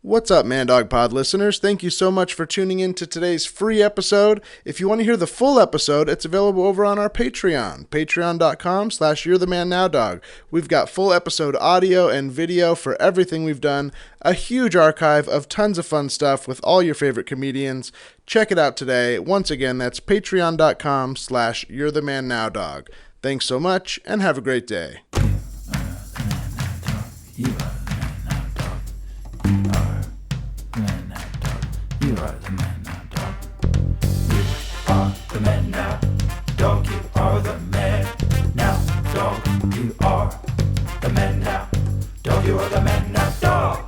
What's up, Man Dog Pod listeners? Thank you so much for tuning in to today's free episode. If you want to hear the full episode, it's available over on our Patreon, patreon.com/You'reTheManNowDog. We've got full episode audio and video for everything we've done, a huge archive of tons of fun stuff with all your favorite comedians. Check it out today. Once again, that's patreon.com/You'reTheManNowDog. Thanks so much, and have a great day. You are the man now, dog. You are the man now, dog. You are the man now, dog. You are the man now, dog. You are the man now, dog.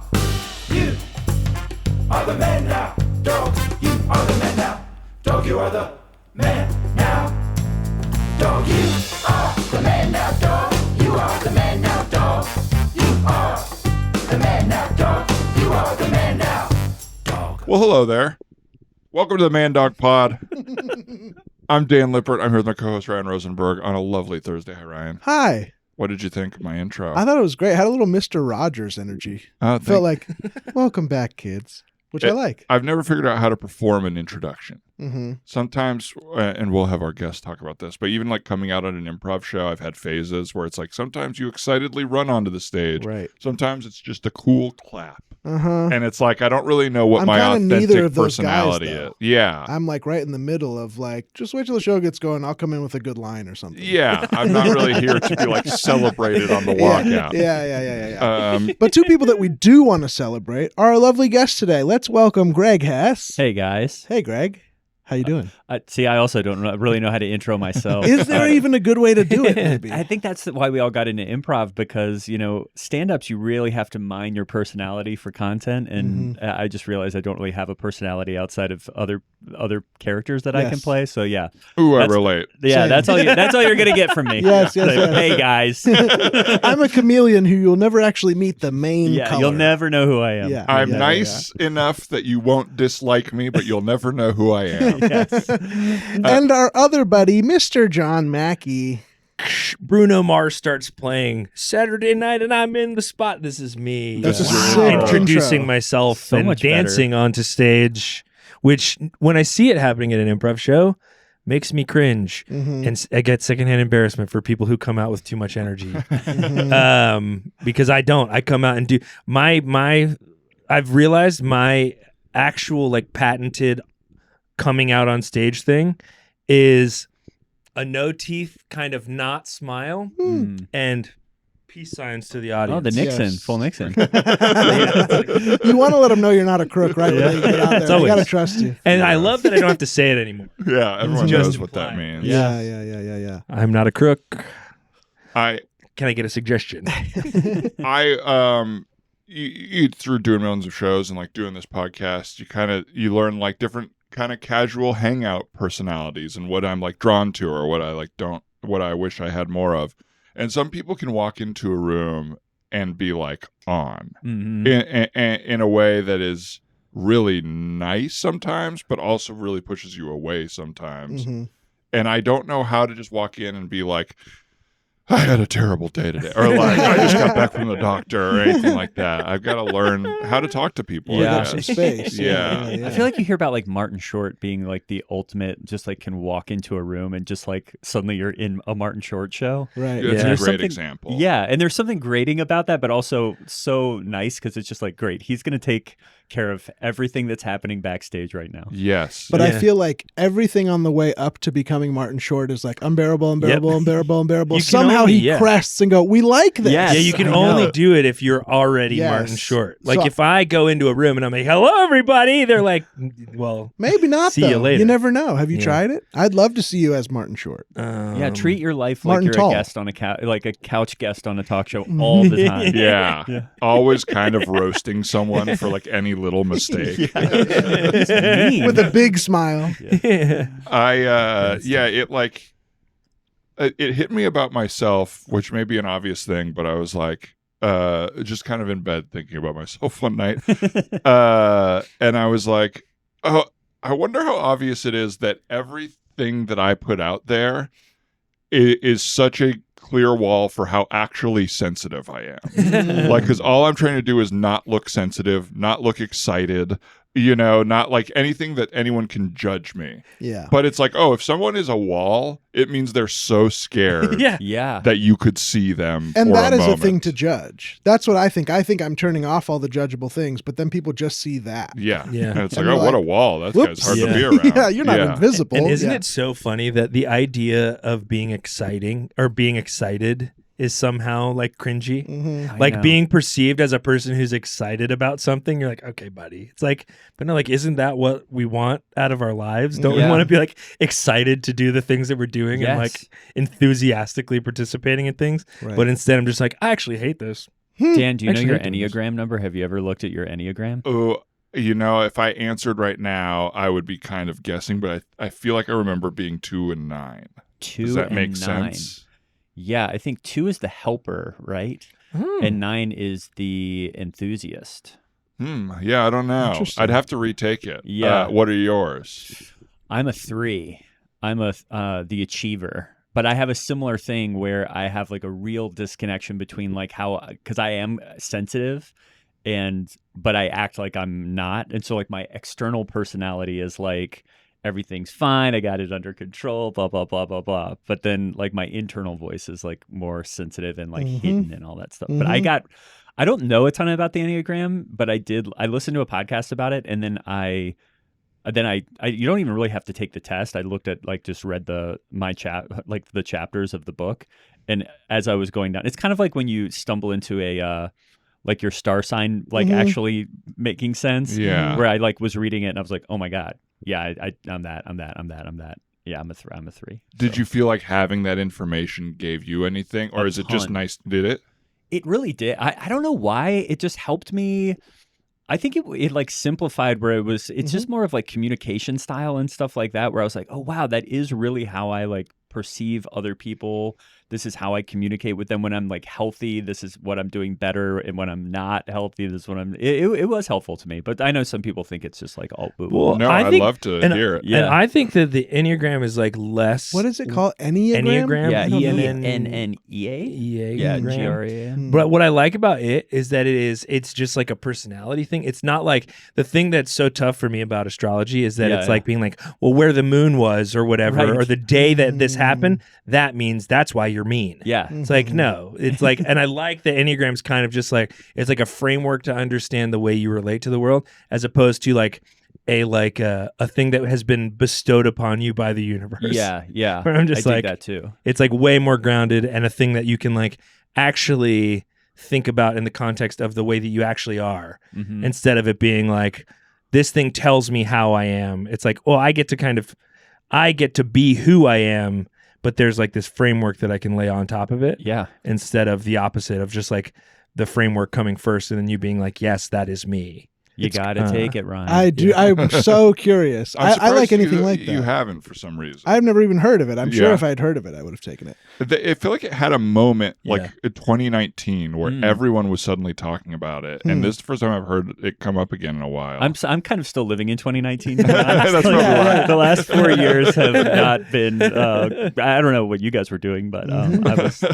You are the man now, dog. You are the man now, dog. You are the man now, dog. You are the man now, dog. You are the man now, dog. You are the man now, dog. You are the man now. Well, hello there. Welcome to the Man Dog Pod. I'm Dan Lippert. I'm here with my co-host Ryan Rosenberg on a lovely Thursday. Hi, Ryan. Hi. What did you think of my intro? I thought it was great. It had a little Mr. Rogers energy. Felt like, welcome back, kids, which I like. I've never figured out how to perform an introduction. Mm-hmm. Sometimes, and we'll have our guests talk about this, but even like coming out on an improv show, I've had phases where it's like sometimes you excitedly run onto the stage. Right. Sometimes it's just a cool clap. Uh-huh. And it's like, I don't really know what I'm my kinda neither authentic of those personality guys, is. though. Yeah. I'm like right in the middle of like, just wait till the show gets going. I'll come in with a good line or something. Yeah. I'm not really here to be like celebrated on the walkout. Yeah. But two people that we do want to celebrate are our lovely guests today. Let's welcome Greg Hess. Hey, guys. Hey, Greg. How you doing? See, I also don't really know how to intro myself. Is there even a good way to do it, maybe? I think that's why we all got into improv because, you know, stand-ups, you really have to mine your personality for content. And I just realized I don't really have a personality outside of other characters that I can play. So, yeah. Ooh, I relate. Yeah, that's all you're going to get from me. Yes. Hey, guys. I'm a chameleon who you'll never actually meet the main color. You'll never know who I am. Yeah. I'm nice enough that you won't dislike me, but you'll never know who I am. Yes. And our other buddy, Mr. Jon Mackey. Bruno Mars starts playing Saturday night and I'm in the spot. This is me. That's a sick introducing intro. myself So and much dancing onto stage, which when I see it happening at an improv show makes me cringe. And I get secondhand embarrassment for people who come out with too much energy. Because I don't. I come out and do I've realized my actual like patented coming out on stage thing is a no teeth kind of not smile and peace signs to the audience. Oh, the Nixon, full Nixon. You want to let them know you're not a crook, right? When they get out there. They got to trust you. And I love that I don't have to say it anymore. Yeah, everyone Just knows what that implied. means. Yeah. I'm not a crook. Can I get a suggestion? You through doing millions of shows and like doing this podcast, you learn like different kind of casual hangout personalities and what I'm like drawn to or what I wish I had more of. And some people can walk into a room and be like on in a way that is really nice sometimes, but also really pushes you away sometimes. And I don't know how to just walk in and be like, I had a terrible day today, or like I just got back from the doctor, or anything like that. I've got to learn how to talk to people. Yeah. Some space. Yeah. I feel like you hear about like Martin Short being like the ultimate, just like can walk into a room and just like suddenly you're in a Martin Short show. Right. That's Yeah. a great example. Yeah. And there's something grating about that, but also so nice because it's just like, great. He's going to take care of everything that's happening backstage right now. Yes. But I feel like everything on the way up to becoming Martin Short is like unbearable. Somehow he crests and go, we like this. Yes. Yeah, you can only do it if you're already Martin Short. Like So- if I go into a room and I'm like, hello, everybody, they're like, well, Maybe not, see though. you later. You never know. Have you tried it? I'd love to see you as Martin Short. Yeah, treat your life like Martin you're Tall. a guest on a couch, like a couch guest on a talk show all the time. Yeah. Always kind of roasting someone for like any little mistake. It's mean. With a big smile. It hit me about myself, which may be an obvious thing, but I was like, just kind of in bed thinking about myself one night. And I was like, oh, I wonder how obvious it is that everything that I put out there is such a clear wall for how actually sensitive I am. Like, because all I'm trying to do is not look sensitive, not look excited, not like anything that anyone can judge me. Yeah. But it's like, oh, if someone is a wall, it means they're so scared Yeah. that you could see them. And for that a is moment. a thing to judge. That's what I think. I think I'm turning off all the judgeable things, but then people just see that. Yeah. Yeah. And it's And like, they're oh, what a like, wall. That whoops. guy's hard to Yeah. be around. Yeah, you're not invisible. And isn't Yeah. it so funny that the idea of being exciting or being excited is somehow like cringy? Mhm. Like know. being perceived as a person who's excited about something, you're like, okay, buddy. It's like, but no, like, isn't that what we want out of our lives? Don't we Yeah. want to be like excited to do the things that we're doing and like Yes. enthusiastically participating in things? Right. But instead, I'm just like, I actually hate this. Dan, do you know Actually, your I do this. Enneagram number? Have you ever looked at your Enneagram? Oh, if I answered right now, I would be kind of guessing, but I feel like I remember being 2 and 9. 2 Does that and make 9. sense? Yeah, I think 2 is the helper, right? And 9 is the enthusiast. Yeah, I don't know. Interesting. I'd have to retake it. Yeah. What are yours? I'm a 3. I'm the achiever. But I have a similar thing where I have like a real disconnection between like because I am sensitive but I act like I'm not. And so like my external personality is like, everything's fine. I got it under control, blah, blah, blah, blah, blah. But then like my internal voice is like more sensitive and like hidden and all that stuff. But I don't know a ton about the Enneagram, but I listened to a podcast about it. And then you don't even really have to take the test. I looked at just read the chapters of the book. And as I was going down, it's kind of like when you stumble into a, like your star sign, actually making sense. Yeah. Where I was reading it and I was like, oh my God. Yeah, I'm that. Yeah, I'm a 3. Did you feel like having that information gave you anything, or is it just ton. nice? Did it? It really did. I don't know why. It just helped me. I think it simplified where it's just more of like communication style and stuff like that, where I was like, oh wow, that is really how I perceive other people. This is how I communicate with them when I'm healthy. This is what I'm doing better. And when I'm not healthy, this is what it was helpful to me. But I know some people think it's just all boo. Well, No, I'd love to hear it. Yeah. And I think that the Enneagram is less. What is it called? Enneagram? Enneagram? Yeah, I don't know. ENNEA. Yeah, GRA. But what I like about it is that it's just like a personality thing. It's not like the thing that's so tough for me about astrology is that it's like being like, well, where the moon was or whatever, Right. or the day that this happened, that means that's why you're mean. Yeah. It's like, no, it's like, and I like the Enneagram's kind of just like, it's like a framework to understand the way you relate to the world, as opposed to a thing that has been bestowed upon you by the universe. Yeah. Where I'm just I dig that too. It's way more grounded and a thing that you can actually think about in the context of the way that you actually are, instead of it being like, this thing tells me how I am. It's like, well, I get to be who I am, but there's this framework that I can lay on top of it. Yeah. Instead of the opposite of just the framework coming first and then you being like, yes, that is me. You got to take it, Ryan. I do. I'm so curious. I surprised like anything like that. You haven't for some reason. I've never even heard of it. I'm sure Yeah. if I'd heard of it, I would have taken it. I feel like it had a moment Yeah. in 2019 where everyone was suddenly talking about it, and this is the first time I've heard it come up again in a while. I'm kind of still living in 2019. That's probably why. The last 4 years have not been. I don't know what you guys were doing, but I was.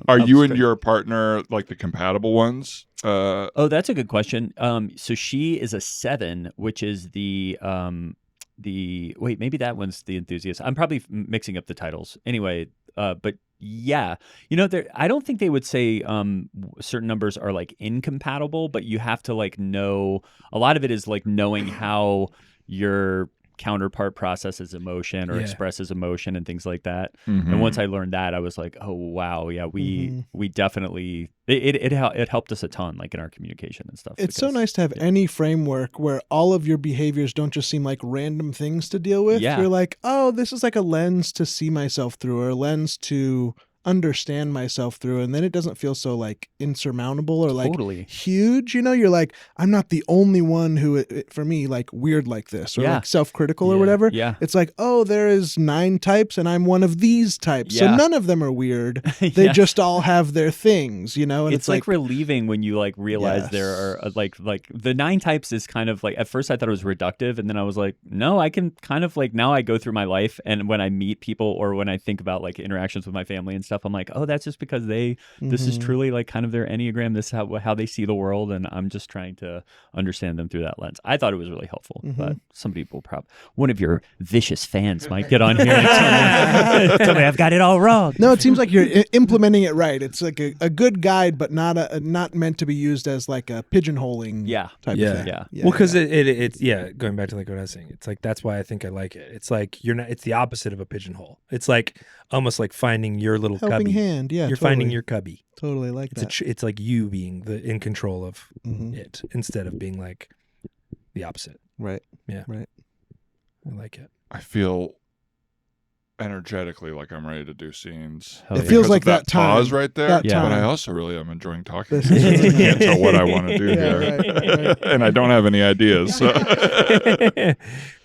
Are you and your partner the compatible ones? Oh, that's a good question. So she is a 7, which is the wait, maybe that one's the enthusiast. I'm probably mixing up the titles. Anyway, but yeah, I don't think they would say certain numbers are incompatible, but you have to know. A lot of it is knowing how your counterpart processes emotion or expresses emotion and things like that. And once I learned that, I was like, oh wow, yeah, we definitely it helped us a ton in our communication and stuff. It's so nice to have any framework where all of your behaviors don't just seem like random things to deal with. Yeah. You're like, oh, this is a lens to see myself through, or a lens to understand myself through, and then it doesn't feel so insurmountable or Totally. huge. You're like, I'm not the only one who, for me, weird like this, or self-critical or whatever. Yeah. It's like, oh, there is 9 types and I'm one of these types. So Yeah. none of them are weird. They Yeah. just all have their things, and it's relieving when you realize there are the 9 types is kind of at first I thought it was reductive, and then I was like, no, I can kind of now I go through my life, and when I meet people or when I think about interactions with my family and stuff, stuff, I'm like, oh, that's just because this is truly like kind of their Enneagram. This is how they see the world. And I'm just trying to understand them through that lens. I thought it was really helpful, but some people one of your vicious fans might get on here and tell me I've got it all wrong. No, it seems like you're implementing it right. It's like a good guide, but not meant to be used as like a pigeonholing type of thing. Yeah. Well, because it's going back to like what I was saying, it's like that's why I think I like it. It's like it's the opposite of a pigeonhole. It's like almost like finding your little helping cubby. hand. Yeah, you're finding your cubby. Totally like that. It's like you being in control of it instead of being like the opposite. Right. Yeah. Right. I like it. I feel energetically like I'm ready to do scenes. It feels like that time. Pause right there. That But time. I also really am enjoying talking. I can't tell what I want to do here. Right. And I don't have any ideas. So.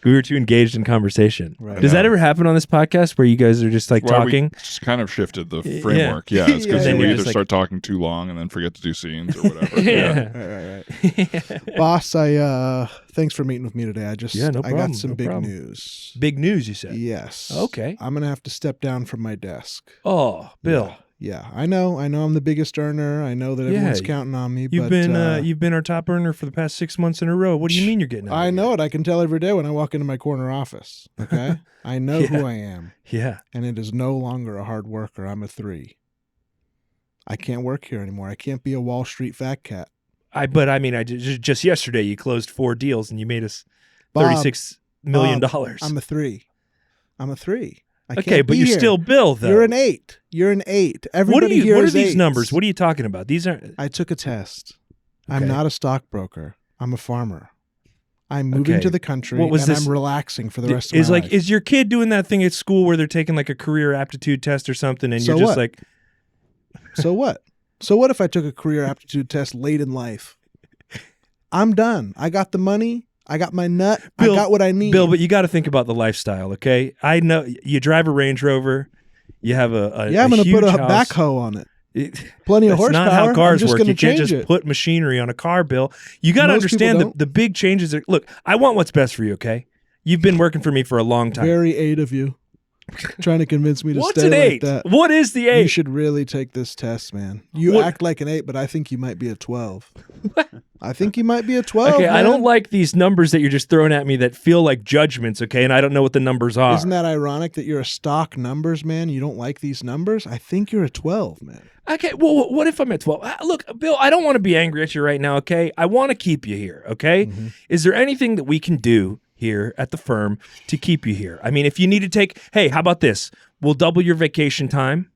We were too engaged in conversation. Right. Does that ever happen on this podcast where you guys are just like talking? We just kind of shifted the framework. Yeah, it's because we either start talking too long and then forget to do scenes or whatever. Right. Boss, thanks for meeting with me today. no I got some big news. Big news, you said? Yes. Okay. I'm gonna have to step down from my desk. Oh, Bill. Yeah, I know I'm the biggest earner. I know that everyone's counting on me. You've been our top earner for the past 6 months in a row. What do you mean you're getting out? I know it. I can tell every day when I walk into my corner office. Okay, I know who I am. Yeah, and it is no longer a hard worker. I'm a 3. I can't work here anymore. I can't be a Wall Street fat cat. But I mean, just yesterday you closed 4 deals and you made us $36 million. I'm a 3. Okay, but you're still Bill, though. You're an 8. Everybody here What are is these 8s. numbers? What are you talking about? These aren't. I took a test. Okay. I'm not a stockbroker. I'm a farmer. I'm moving to the country what was and this? I'm relaxing for the rest of my life. Is your kid doing that thing at school where they're taking like a career aptitude test or something and you're just like. So what? So what if I took a career aptitude test late in life? I'm done. I got the money. I got my nut. Bill, I got what I need. Bill, but you got to think about the lifestyle, okay? I know you drive a Range Rover. You have I'm going to put a house. backhoe on it. Plenty of horsepower. That's not how cars work. You can't just it. put machinery on a car, Bill. You got to understand the big changes. Look, I want what's best for you, okay? You've been working for me for a long time. Very 8 of you. Trying to convince me to What's stay an 8? like that. What is the 8? You should really take this test, man. You act like an 8, but I think you might be a 12. I think you might be a 12. Okay, man. I don't like these numbers that you're just throwing at me that feel like judgments, okay? And I don't know what the numbers are. Isn't that ironic that you're a stock numbers man? You don't like these numbers? I think you're a 12, man. Okay, well, what if I'm at 12? Look, Bill, I don't want to be angry at you right now, okay? I want to keep you here, okay? Mm-hmm. Is there anything that we can do here at the firm to keep you here? I mean, if you need to hey, how about this? We'll double your vacation time.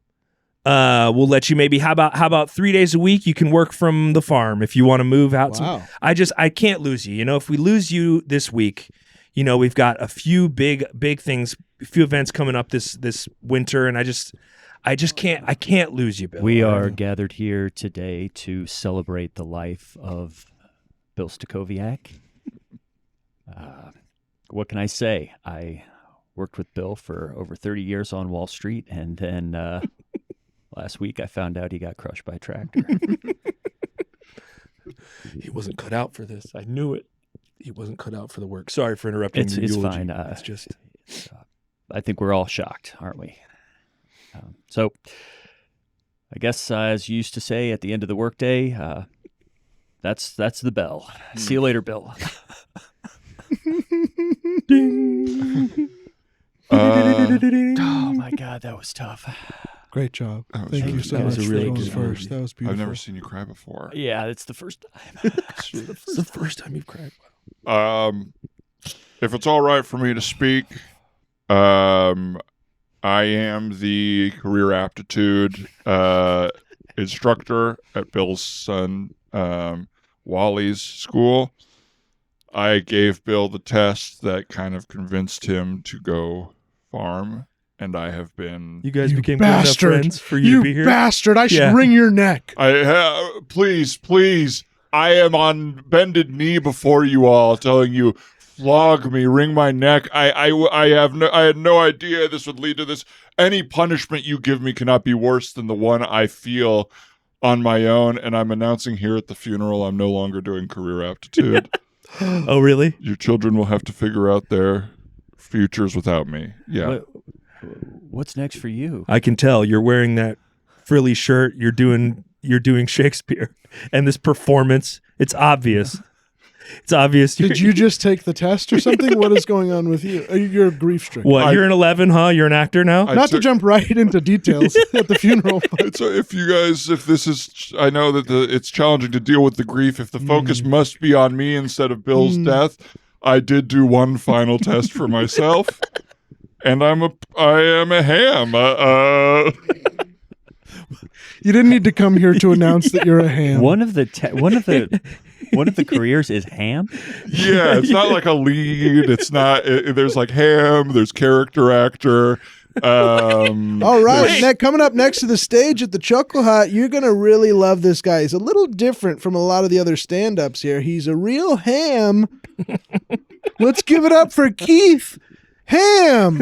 We'll let you how about 3 days a week you can work from the farm if you want to move out. Wow. I can't lose you. You know, if we lose you this week, you know, we've got a few big things, a few events coming up this winter, and I can't lose you, Bill. We are gathered here today to celebrate the life of Bill Stacoviak. What can I say? I worked with Bill for over 30 years on Wall Street, and then last week I found out he got crushed by a tractor. He wasn't cut out for this. I knew it. He wasn't cut out for the work. Sorry for interrupting your eulogy. It's fine. It's just... I think we're all shocked, aren't we? So I guess, as you used to say at the end of the workday, that's the bell. See you later, Bill. Oh my God, that was tough. Great job. Thank you so much for going first. That was beautiful. I've never seen you cry before. Yeah, it's the first time. It's the first time you've cried. If it's all right for me to speak, I am the career aptitude instructor at Bill's son Wally's school. I gave Bill the test that kind of convinced him to go farm, and I have been... You guys became good enough friends for you to be here? You bastard! I should wring your neck. Please. I am on bended knee before you all, telling you, flog me, wring my neck. I had no idea this would lead to this. Any punishment you give me cannot be worse than the one I feel on my own, and I'm announcing here at the funeral I'm no longer doing career aptitude. Oh, really? Your children will have to figure out their futures without me. Yeah. what's next for you? I can tell you're wearing that frilly shirt. You're doing Shakespeare, and this performance. It's obvious. It's obvious. Did you just take the test or something? What is going on with you? You're grief stricken. What? You're an 11, huh? You're an actor now? Not to jump right into details at the funeral. So if this is, I know that it's challenging to deal with the grief. If the focus must be on me instead of Bill's death, I did do one final test for myself, and I am a ham. You didn't need to come here to announce that you're a ham. One of the careers is ham. Yeah, it's not like a lead. It's not. There's like ham. There's character actor. All right, coming up next to the stage at the Chuckle Hut, you're going to really love this guy. He's a little different from a lot of the other stand-ups here. He's a real ham. Let's give it up for Keith Ham.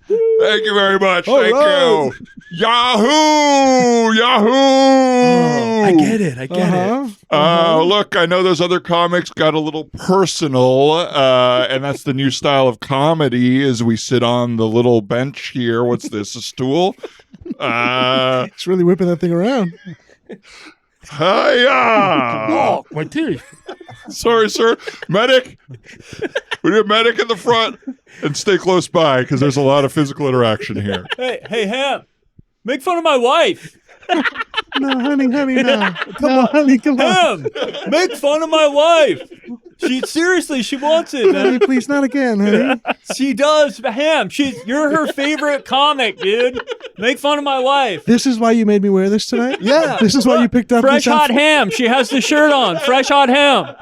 Thank you very much. All Thank right. you. Yahoo! Yahoo! I get it. Look, I know those other comics got a little personal, and that's the new style of comedy as we sit on the little bench here. What's this, a stool? It's really whipping that thing around. Hiya! Oh, my teeth. Sorry, sir. Medic. We need a medic in the front. And stay close by, because there's a lot of physical interaction here. Hey, ham, make fun of my wife. No, honey, no. Come on, honey, come on. Ham, make fun of my wife. She wants it, man. Honey, please, not again, honey. She does, ham. You're her favorite comic, dude. Make fun of my wife. This is why you made me wear this tonight? Yeah. This is why you picked up Fresh this hot outfit? ham. She has the shirt on. Fresh hot ham.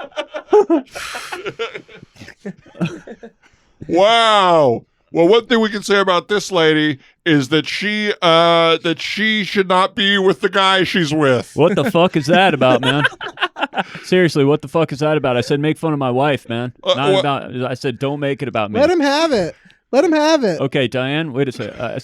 Wow. Well, one thing we can say about this lady is that she should not be with the guy she's with. What the fuck is that about, man? Seriously, what the fuck is that about? I said make fun of my wife, man. I said don't make it about me. Let him have it. Okay, Diane, wait a second. I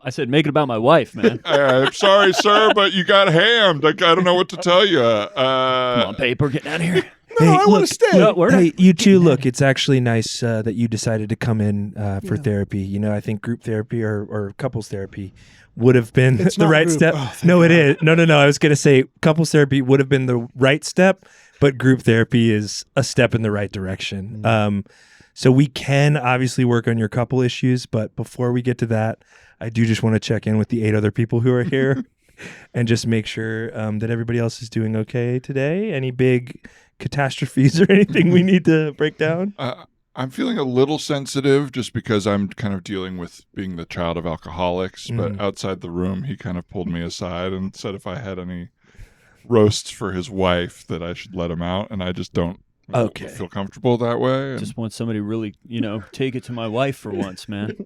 said make it about my wife, man. I'm sorry, sir, but you got hammed. I don't know what to tell you. Come on, paper, get out of here. No, I want to stay. No, we're not. Hey, you two, look, it's actually nice that you decided to come in for therapy. You know, I think group therapy or couples therapy would have been It's the not right group. step. Oh, thank No, it God. is. No. I was going to say couples therapy would have been the right step, but group therapy is a step in the right direction. So we can obviously work on your couple issues, but before we get to that, I do just want to check in with the 8 other people who are here and just make sure that everybody else is doing okay today. Any big catastrophes or anything we need to break down? I'm feeling a little sensitive just because I'm kind of dealing with being the child of alcoholics. But outside the room, he kind of pulled me aside and said if I had any roasts for his wife that I should let him out. And I just don't feel comfortable that way. Just want somebody really, take it to my wife for once, man.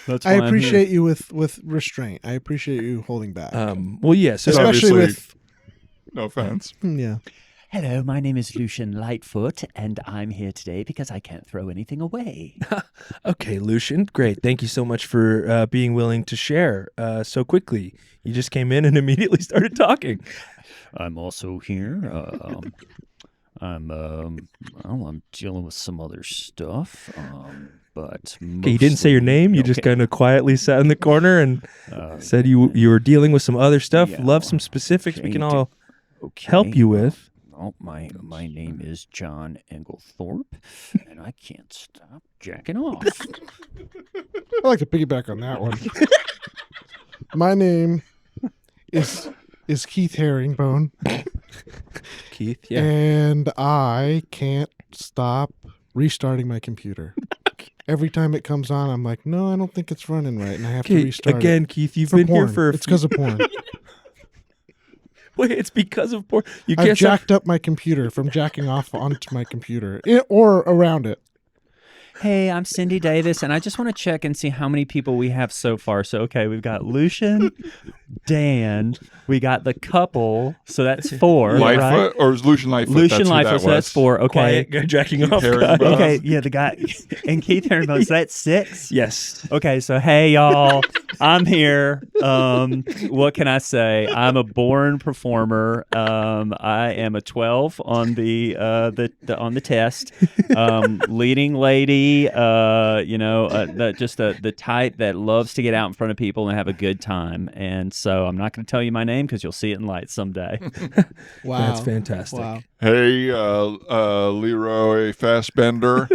That's I why I'm appreciate you with restraint. I appreciate you holding back. Well, yeah. So Especially obviously- with... No offense. Yeah. Hello, my name is Lucian Lightfoot, and I'm here today because I can't throw anything away. Okay, Lucian, great. Thank you so much for being willing to share so quickly. You just came in and immediately started talking. I'm also here. I'm dealing with some other stuff. But Okay, you didn't say your name. You just kind of quietly sat in the corner and said you were dealing with some other stuff. yeah, Love some specifics we okay, can all okay. help you with. Oh, my name is John Englethorpe, and I can't stop jacking off. I like to piggyback on that one. My name is Keith Herringbone, Keith, yeah. and I can't stop restarting my computer. Every time it comes on, I'm like, no, I don't think it's running right, and I have to Okay, restart again, it. Keith, you've For been porn. here for It's because of porn. Wait, it's because of porn. You I've can't stop. jacked up my computer from jacking off onto my computer or around it. Hey, I'm Cindy Davis, and I just want to check and see how many people we have so far. So, okay, we've got Lucian, Dan, we got the couple, so that's 4. Lightfoot right? or is Lucian Lightfoot? Lucian That's who Lightfoot, that so that's was. 4. Okay. Quiet guy jacking off. Herringbone. Okay, yeah, the guy, and Keith Herringbone, so that's 6. Yes. Okay, so hey, y'all, I'm here. What can I say? I'm a born performer. I am a 12 on on the test. Leading lady. The type that loves to get out in front of people and have a good time. And so I'm not going to tell you my name because you'll see it in lights someday. Wow. That's fantastic. Wow. Hey, Leroy Fassbender.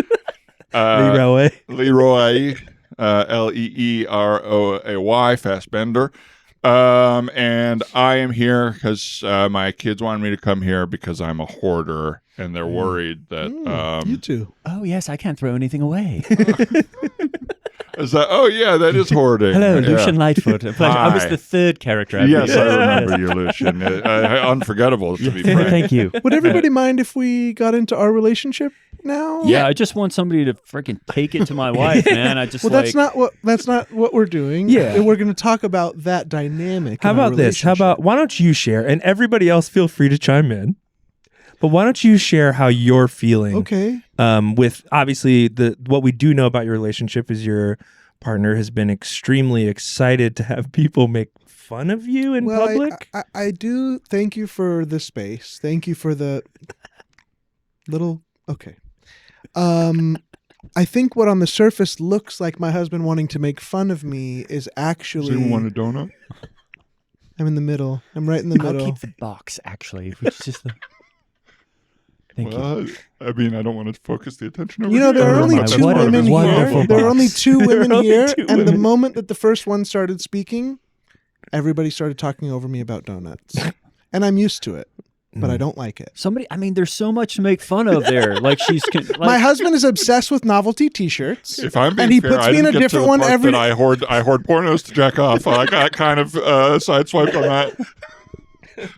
Leroy. Leroy, Leeroy Fassbender. And I am here because my kids wanted me to come here because I'm a hoarder, and they're worried that You too. Oh, yes, I can't throw anything away. is that. Oh yeah, that is hoarding. Hello, Yeah. Lucian Lightfoot. A pleasure. I was Hi. the third character. Yes, I believe. remember you, Lucian. Unforgettable, to be frank. Thank you. Would everybody mind if we got into our relationship now? Yeah, I just want somebody to freaking take it to my wife, man. I just Well, that's not what we're doing. Yeah. And we're going to talk about that dynamic. How in our about this? How relationship. about why don't you share, and everybody else feel free to chime in. But why don't you share how you're feeling? Okay. With obviously what we do know about your relationship is your partner has been extremely excited to have people make fun of you in Well, public. I do thank you for the space. Thank you for the little. Okay. I think what on the surface looks like my husband wanting to make fun of me is Does actually. anyone want a donut? I'm in the middle. I'm right in the I'll middle. keep the box, actually. Which is just the... Thank you. Well, I mean, I don't want to focus the attention over You know, here. there are Oh only my two what a women here. wonderful There are only box. two women only here, two and the women. moment that the first one started speaking, everybody started talking over me about donuts, and I'm used to it, but I don't like it. There's so much to make fun of there. Like My husband is obsessed with novelty T-shirts. If I'm being And he fair, puts I me in didn't a get different to the one part every- that I hoard pornos to jack off. I got kind of sideswiped on that.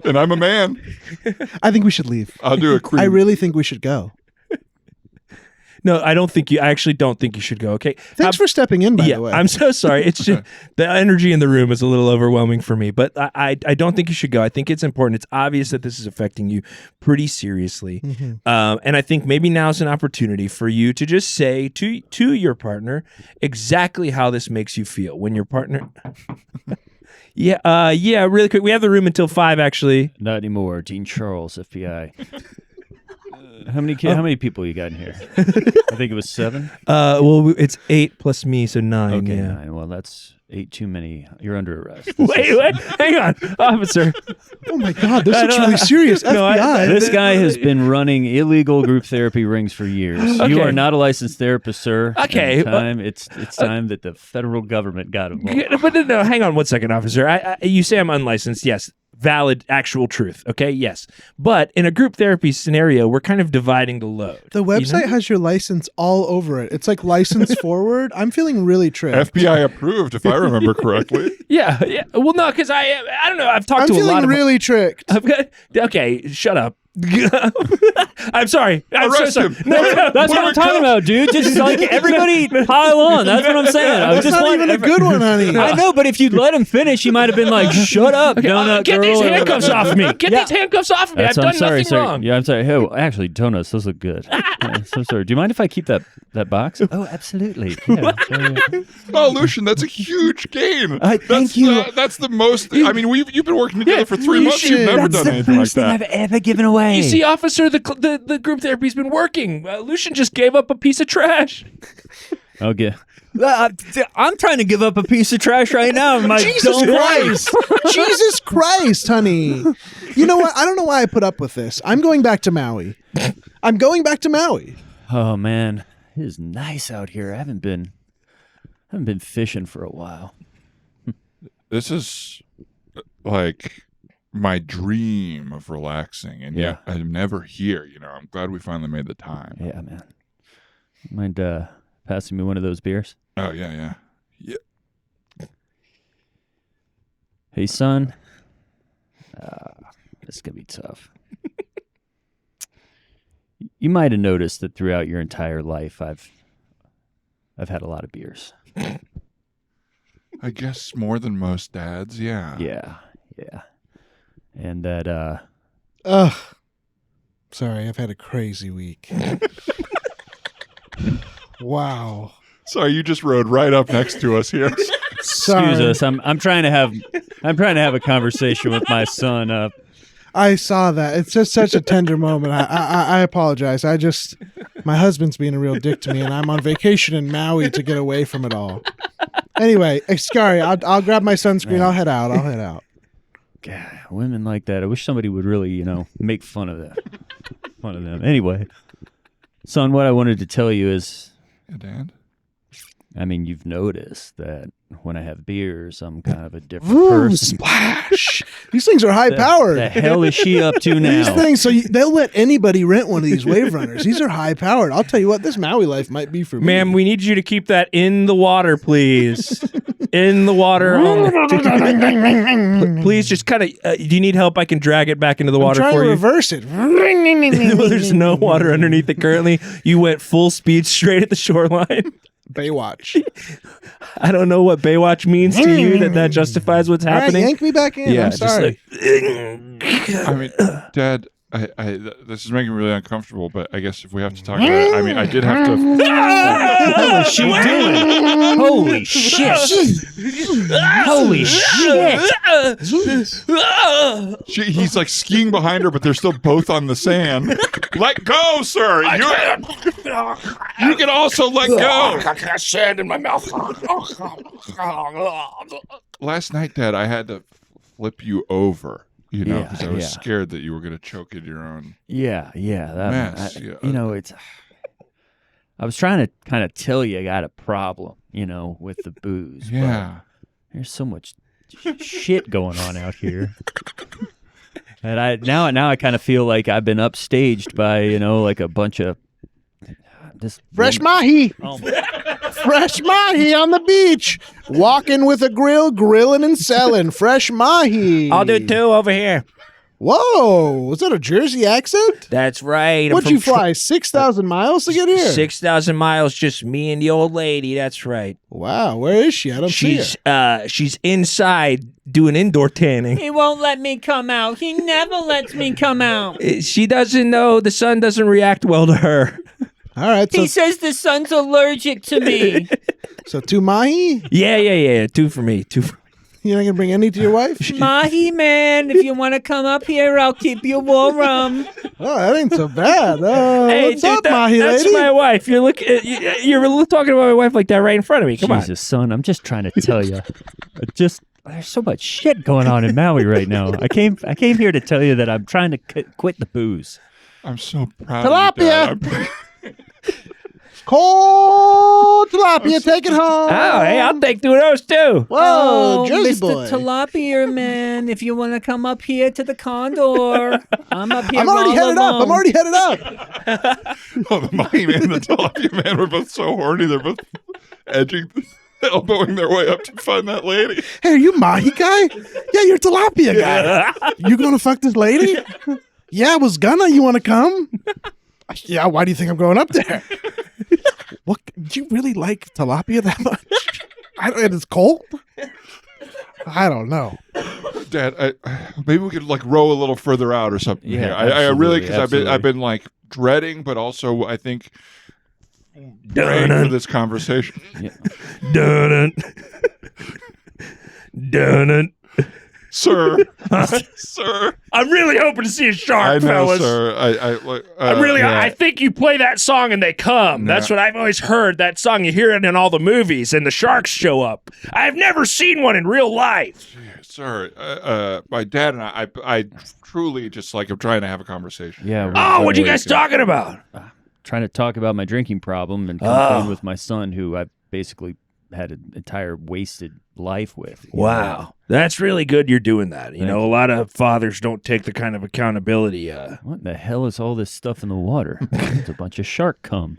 And I'm a man. I think we should leave. I'll do a cream. I really think we should go. No, I actually don't think you should go. Okay. Thanks for stepping in, by Yeah, the way. I'm so sorry. It's just the energy in the room is a little overwhelming for me, but I don't think you should go. I think it's important. It's obvious that this is affecting you pretty seriously. And I think maybe now's an opportunity for you to just say to your partner exactly how this makes you feel when your partner. Yeah, really quick. We have the room until 5, actually. Not anymore. Dean Charles, FBI. How many people you got in here? I think it was 7. Well, it's 8 plus me, so 9. Okay, yeah. 9. Well, that's 8 too many. You're under arrest. Wait, hang on, officer. Oh my God, this looks really serious. No, FBI. This guy has been running illegal group therapy rings for years. Okay. You are not a licensed therapist, sir. Okay, It's time that the federal government got involved. But no, hang on one second, officer. You say I'm unlicensed. Yes. Valid, actual truth. Okay. Yes. But in a group therapy scenario, we're kind of dividing the load. The website has your license all over it. It's like license forward. I'm feeling really tricked. FBI approved, if I remember correctly. Yeah. Well, no, because I don't know. I've talked I'm to a lot feeling of. really tricked. Okay, shut up. I'm sorry. Arrest him. No. That's what I'm talking about, dude. Just like everybody pile on. That's what I'm saying. I That's just not want even a good one, honey. I know, but if you'd let him finish, he might have been like, "Shut up, donut Get girl." these or- handcuffs off of me. Get Yeah. these handcuffs off of me. I've I'm done sorry, nothing sir. wrong. Yeah, I'm sorry. Hey, actually, donuts, those look good. Yeah, so sorry. Do you mind if I keep that box? Oh, absolutely. Yeah, Oh, Lucian, that's a huge gain. thank you. That's the most. I mean, you've been working together for 3 months. You've Lucian, never That's done the anything like first thing that. I've ever given away. You see, officer, the group therapy's been working. Lucian just gave up a piece of trash. Okay. I'm trying to give up a piece of trash right now. My Jesus dumb wife. Christ. Jesus Christ, honey. You know what? I don't know why I put up with this. I'm going back to Maui. Oh man, it is nice out here. I haven't been fishing for a while. This is like my dream of relaxing, and yet I'm never here. I'm glad we finally made the time. Yeah, man. Mind passing me one of those beers? Oh yeah. Hey, son. This is gonna be tough. You might have noticed that throughout your entire life, I've had a lot of beers. I guess more than most dads. Yeah. Yeah. And that Ugh. Sorry, I've had a crazy week. Wow. Sorry, you just rode right up next to us here. Excuse us. I'm trying to have a conversation with my son. I saw that. It's just such a tender moment. I apologize. My husband's being a real dick to me, and I'm on vacation in Maui to get away from it all. Anyway, sorry. I'll grab my sunscreen. I'll head out. God, women like that. I wish somebody would really, make fun of that. Fun of them. Anyway, son, what I wanted to tell you is, Yeah, Dad. I mean, you've noticed that when I have beers, I'm kind of a different person. Splash! These things are high powered. The hell is she up to now? These things, they'll let anybody rent one of these wave runners. These are high powered. I'll tell you what, this Maui life might be for me. Ma'am, we need you to keep that in the water, please. In the water. Please, just kind of. Do you need help? I can drag it back into the water I'm trying for to you. reverse it. There's no water underneath it currently. You went full speed straight at the shoreline. Baywatch. I don't know what Baywatch means to you. That justifies what's All right, happening. yank me back in. Yeah, I'm just sorry. I mean, Dad, this is making me really uncomfortable, but I guess if we have to talk about it, I mean, I did have to. What is she doing? Holy shit! Holy shit! He's like skiing behind her, but they're still both on the sand. Let go, sir. You can also let go. I got sand in my mouth. Last night, Dad, I had to flip you over. Yeah, because I was yeah. scared that you were going to choke in your own Yeah. That mess. it's. I was trying to kind of tell you I got a problem, with the booze. but Yeah. there's so much shit going on out here. And I kind of feel like I've been upstaged by, like a bunch of this Fresh Mahi. Oh, Fresh Mahi on the beach. Walking with a grill, grilling and selling. Fresh Mahi. I'll do two over here. Whoa. Was that a Jersey accent? That's right. What'd you fly? 6,000 miles to get here? 6,000 miles, just me and the old lady. That's right. Wow. Where is she? I don't see her. She's inside doing indoor tanning. He won't let me come out. He never lets me come out. She doesn't know the sun doesn't react well to her. All right. He says the sun's allergic to me. So 2 Mahi? Yeah. Two for me. You're not going to bring any to your wife? Mahi, man, if you want to come up here, I'll keep you warm. Oh, that ain't so bad. Hey, What's dude, up, Mahi that's lady? my wife. You're talking about my wife like that right in front of me. Come Jesus, son, I'm just trying to tell you. There's so much shit going on in Maui right now. I came here to tell you that I'm trying to quit the booze. I'm so proud of you, Dad. Cold tilapia, take it home. Oh, hey, I'll take 2 of those too. Whoa, Jersey Mr. boy. Tilapia, man, if you want to come up here to the Condor, I'm up here I'm already all headed alone. up. Oh, the Mahi man and the tilapia man were both so horny. They're both edging, elbowing their way up to find that lady. Hey, are you Mahi guy? Yeah, you're tilapia guy. You gonna fuck this lady? Yeah, I was gonna. You want to come? Yeah, why do you think I'm going up there? What? Do you really like tilapia that much? And it's cold? I don't know. Dad, maybe we could like row a little further out or something Yeah, here. I really, because absolutely. I've been like dreading, but also I think praying for this conversation. Dun dun. Sir, sir, I'm really hoping to see a I shark, know, fellas. sir. I think you play that song and they come. That's what I've always heard. That song, you hear it in all the movies, and the sharks show up. I've never seen one in real life. Sir, my dad and I truly just like I'm trying to have a conversation. Yeah. here. Oh, what you guys talking about? Trying to talk about my drinking problem and complain with my son, who I basically had an entire wasted life with. Wow. That's really good you're doing that. You know, a lot of fathers don't take the kind of accountability. What the hell is all this stuff in the water? It's a bunch of shark cum.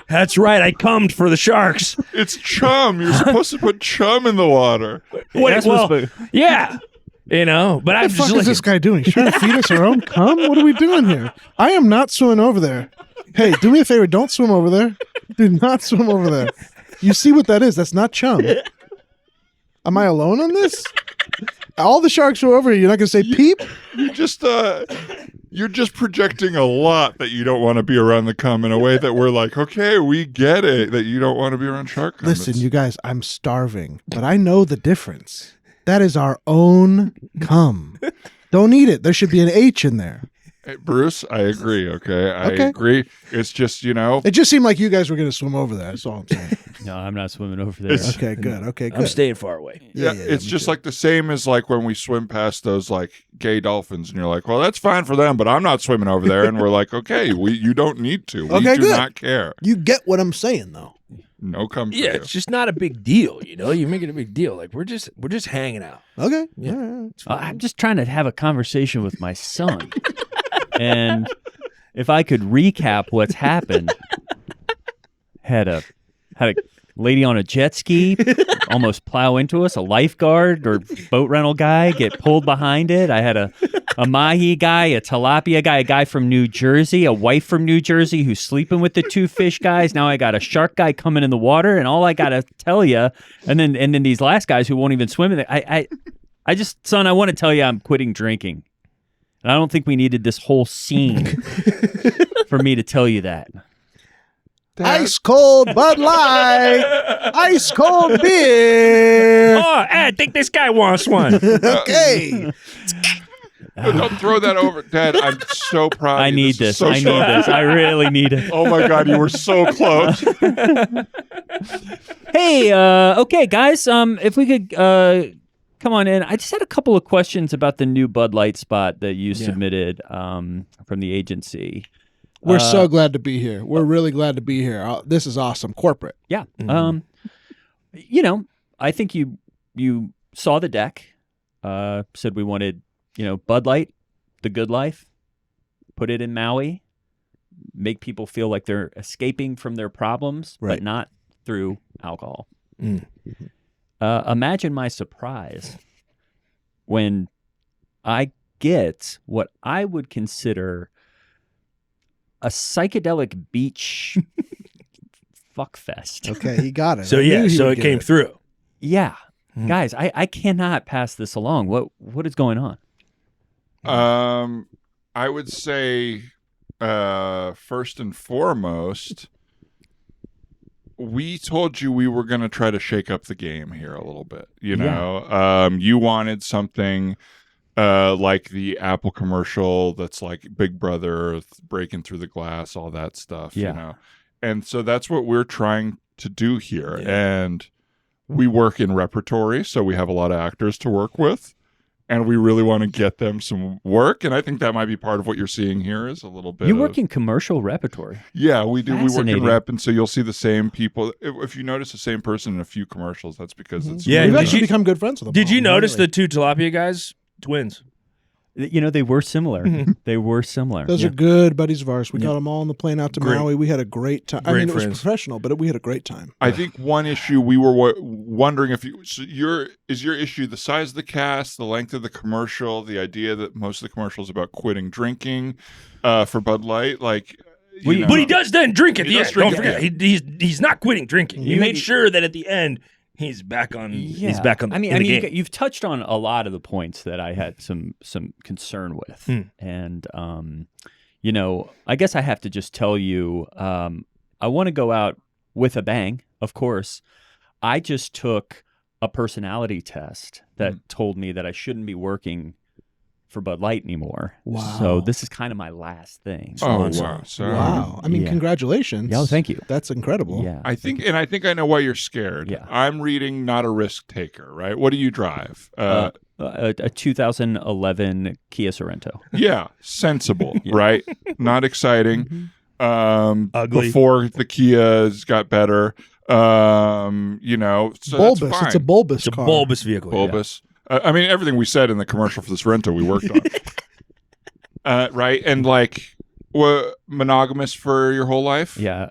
That's right. I cummed for the sharks. It's chum. You're supposed to put chum in the water. Wait, well, yeah. You know, but I'm What the fuck just is this guy doing? He's trying to feed us our own cum? What are we doing here? I am not swimming over there. Hey, do me a favor. Don't swim over there. Do not swim over there. You see what that is? That's not chum. Am I alone on this? All the sharks are over here. You're not going to say peep? You're just projecting a lot that you don't want to be around the cum in a way that we're like, okay, we get it that you don't want to be around shark cum. Listen, you guys, I'm starving, but I know the difference. That is our own cum. Don't eat it. There should be an H in there. Hey, Bruce, I agree. Okay, I agree. It's just it just seemed like you guys were going to swim over there. That's all I'm saying. No, I'm not swimming over there. Okay, good. I'm staying far away. Yeah, it's just like the same as like when we swim past those like gay dolphins, and you're like, well, that's fine for them, but I'm not swimming over there. And we're like, okay, you don't need to. We do not care. You get what I'm saying, though. No cum. For Yeah, you. it's just not a big deal, you know. You make it a big deal. Like we're just hanging out. Okay. Yeah. All right. I'm just trying to have a conversation with my son. And if I could recap what's happened, had a lady on a jet ski almost plow into us, a lifeguard or boat rental guy get pulled behind it. I had a Mahi guy, a tilapia guy, a guy from New Jersey, a wife from New Jersey who's sleeping with the two fish guys. Now I got a shark guy coming in the water, and all I got to tell you, and then these last guys who won't even swim in it. I just, son, I want to tell you I'm quitting drinking. And I don't think we needed this whole scene for me to tell you that. Ice cold Bud Light. Ice cold beer. Oh, I think this guy wants one. Okay. Don't throw that over, Dad. I'm so proud. I of you. need this. So I need strong. this. I really need it. Oh my God, you were so close. Hey, okay, guys. If we could come on in. I just had a couple of questions about the new Bud Light spot that you submitted from the agency. We're so glad to be here. We're really glad to be here. This is awesome. Corporate. Yeah. I think you saw the deck. Said we wanted, Bud Light, the good life, put it in Maui, make people feel like they're escaping from their problems, but not through alcohol. Imagine my surprise when I get what I would consider a psychedelic beach fuck fest. Okay, he got it. So it came through. Yeah. Guys, I cannot pass this along. What is going on? I would say first and foremost, we told you we were going to try to shake up the game here a little bit. You wanted something like the Apple commercial that's like Big Brother breaking through the glass, all that stuff. And so that's what we're trying to do here. And we work in repertory, so we have a lot of actors to work with, and we really want to get them some work. And I think that might be part of what you're seeing here is a little bit. You work in commercial repertory. Yeah, we do. We work in Fascinating. rep, and so you'll see the same people. If you notice the same person in a few commercials, that's because it's Yeah, We've did actually you- become good friends with them. Did you all, notice really. the two tilapia guys? Twins. They were similar. They were similar. Those Yeah. are good buddies of ours. We got them all on the plane out to Great. Maui. We had a great time. Great it was friends. professional, but we had a great time. I think one issue we were wondering if your issue the size of the cast, the length of the commercial, the idea that most of the commercial is about quitting drinking for Bud Light, like. But he does then drink at He the does end. drink Don't at forget, he's not quitting drinking. He made sure that at the end he's back on. Yeah. He's back on. I mean, in the game. you've touched on a lot of the points that I had some concern with, and I guess I have to just tell you, I want to go out with a bang. Of course, I just took a personality test that told me that I shouldn't be working for Bud Light anymore. Wow. So this is kind of my last thing. Oh wow! Sorry. Wow. I mean, Yeah. congratulations. Yeah, thank you. That's incredible. Yeah. I think I know why you're scared. Yeah. I'm reading not a risk taker, right? What do you drive? A 2011 Kia Sorento. Yeah, sensible, right? Not exciting. Ugly. Before the Kias got better. So bulbous. that's fine. It's a bulbous It's a car. bulbous vehicle. bulbous. I mean, everything we said in the commercial for this rental we worked on. Right? And monogamous for your whole life? Yeah.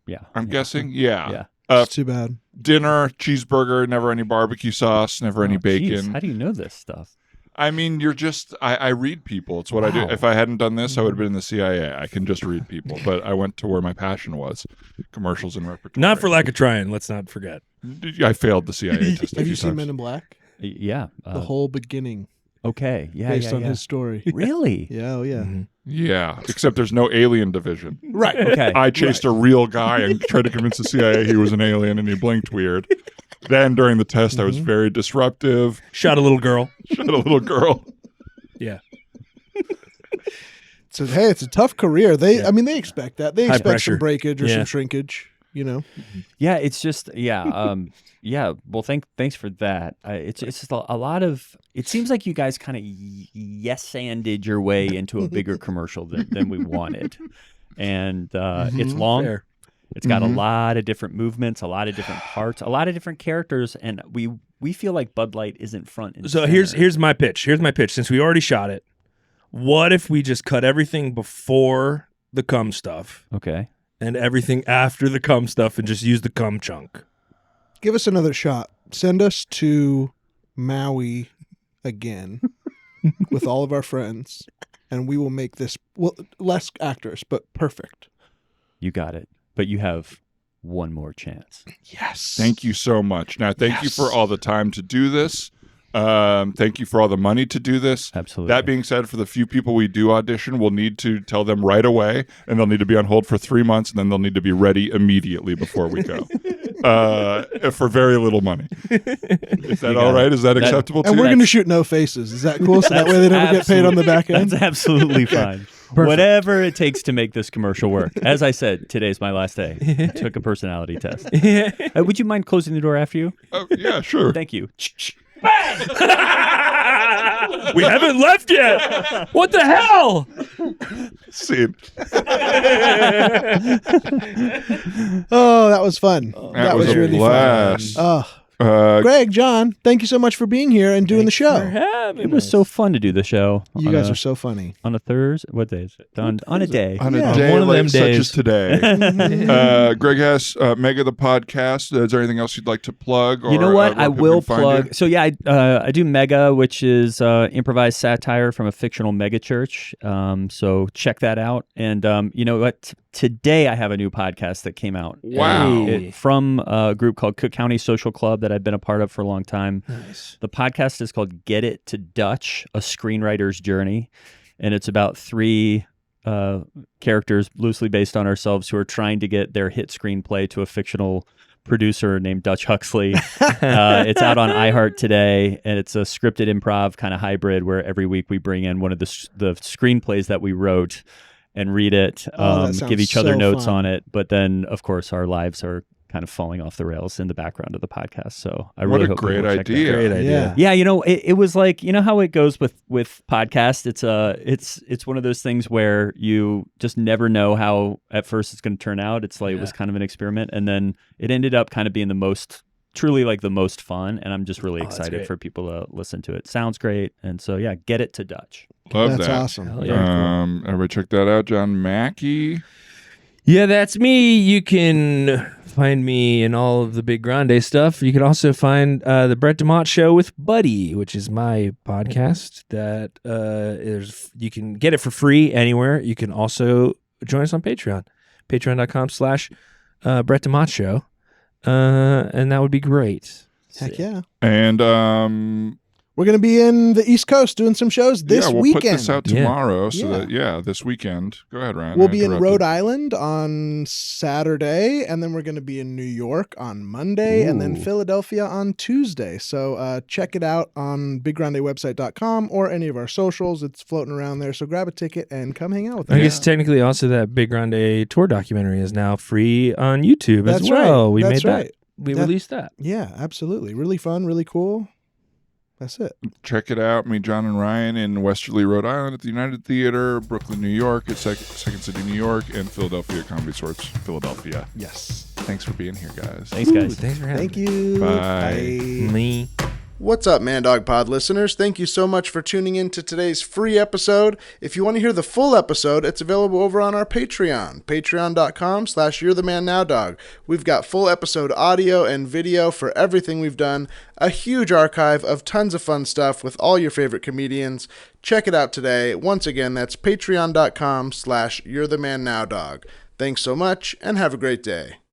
Yeah. I'm guessing? Yeah. Yeah. It's too bad. Dinner, cheeseburger, never any barbecue sauce, never any Oh, geez, bacon. how do you know this stuff? I mean, you're just, I read people. It's what I do. Wow. If I hadn't done this, I would have been in the CIA. I can just read people. But I went to where my passion was, commercials and repertoire. Not for lack of trying. Let's not forget. I failed the CIA test a Have few you seen times. Men in Black? Yeah. The whole beginning, Okay. Yeah. based yeah, on yeah. his story. Really? Yeah, oh yeah. Yeah, except there's no alien division. Right. Okay. I chased a real guy and tried to convince the CIA he was an alien, and he blinked weird. Then during the test, I was very disruptive. Shot a little girl. Shot a little girl. Yeah. So hey, it's a tough career. They expect that. They High expect pressure. some breakage or Yeah. some shrinkage. Yeah, it's just yeah. Well, thanks for that. It's just a lot of. It seems like you guys kind of yes-anded your way into a bigger commercial than we wanted, and it's long. Fair. It's got a lot of different movements, a lot of different parts, a lot of different characters, and we feel like Bud Light isn't front and So center. here's my pitch. Here's my pitch. Since we already shot it, what if we just cut everything before the cum stuff Okay. and everything after the cum stuff and just use the cum chunk? Give us another shot. Send us to Maui again with all of our friends, and we will make this less actors, but perfect. You got it. But you have one more chance. Yes. Thank you so much. Now, thank you for all the time to do this. Thank you for all the money to do this. Absolutely. That being said, for the few people we do audition, we'll need to tell them right away, and they'll need to be on hold for 3 months, and then they'll need to be ready immediately before we go. For very little money. Is that all right? Is that acceptable to And you? we're going to shoot no faces. Is that cool? So that way they never get paid on the back end? That's absolutely fine. Whatever it takes to make this commercial work. As I said, today's my last day. I took a personality test. Would you mind closing the door after you? Yeah, sure. Thank you. We haven't left yet. What the hell? Scene. Oh, that was fun. That was a really blast. fun. Greg, John, thank you so much for being here and doing the show. It was so fun to do the show. You guys are so funny. on a Thursday. What day is it? On a day. On a Yeah. day One of like them such days. as today. Greg Hess, Mega the podcast. Is there anything else you'd like to plug? Or, You know what? where I people will can find plug. you? So yeah, I do Mega, which is improvised satire from a fictional mega church. So check that out. And you know what? Today I have a new podcast that came out. Wow. From a group called Cook County Social Club that I've been a part of for a long time. Nice. The podcast is called Get It to Dutch, a screenwriter's journey. And it's about 3 characters loosely based on ourselves who are trying to get their hit screenplay to a fictional producer named Dutch Huxley. It's out on iHeart today, and it's a scripted improv kind of hybrid where every week we bring in one of the screenplays that we wrote and read it, that sounds give each other so notes fun. on it. But then, of course, our lives are kind of falling off the rails in the background of the podcast. So I What really a hope people great check that idea. out. Great idea. Yeah, you know, it was like, you know how it goes with podcasts. It's one of those things where you just never know how at first it's going to turn out. It's like it was kind of an experiment, and then it ended up kind of being truly like the most fun. And I'm just really that's excited great. for people to listen to it. Sounds great, and so yeah, Get It to Dutch. Love That's that. awesome. Hell Very yeah. cool. Everybody check that out. Jon Mackey. Yeah, that's me. You can find me in all of the Big Grande stuff. You can also find the Brett DeMott Show with Buddy, which is my podcast. That you can get it for free anywhere. You can also join us on Patreon, patreon.com/Brett DeMott Show, and that would be great. Heck yeah. And We're going to be in the East Coast doing some shows this we'll weekend. put this out Yeah. tomorrow. So Yeah. that this weekend. Go ahead, Ryan. We'll I be in interrupted. Rhode Island on Saturday, and then we're going to be in New York on Monday, and then Ooh. Philadelphia on Tuesday. So check it out on biggrandewebsite.com or any of our socials. It's floating around there. So grab a ticket and come hang out with us. I guess technically also that Big Grande tour documentary is now free on YouTube That's as well. right. We That's made right. that. We That- released that. Yeah, absolutely. Really fun, really cool. That's it. Check it out. Me, John, and Ryan in Westerly, Rhode Island at the United Theater, Brooklyn, New York at Second City, New York, and Philadelphia Comedy Sorts, Philadelphia. Yes. Thanks for being here, guys. Thanks, guys. Thanks for having Thank you. Bye. me. What's up, Man Dog Pod listeners? Thank you so much for tuning in to today's free episode. If you want to hear the full episode, it's available over on our Patreon, patreon.com/You'reTheManNowDog. We've got full episode audio and video for everything we've done, a huge archive of tons of fun stuff with all your favorite comedians. Check it out today. Once again, that's patreon.com/You'reTheManNowDog. Thanks so much, and have a great day.